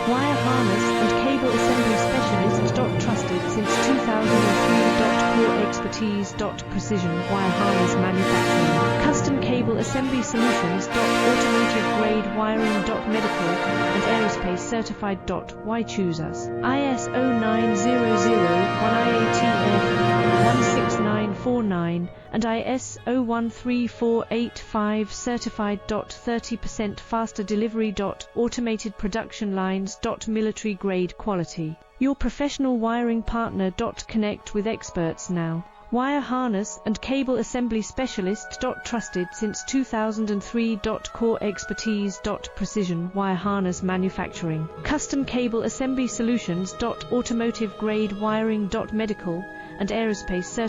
Wire harness and cable assembly specialist. Trusted since 2003. Core expertise. Precision wire harness manufacturing. Custom cable assembly solutions. Automotive grade wiring. Medical and aerospace certified. Why choose us? ISO 9001 IATF 16949 and ISO 13485 certified. 30% faster delivery. Automated production lines. Military grade quality. Your professional wiring partner. Connect with experts now. Wire harness and cable assembly specialist. Trusted since 2003. Core expertise. Precision wire harness manufacturing. Custom cable assembly solutions. Automotive grade wiring. Medical and aerospace certified.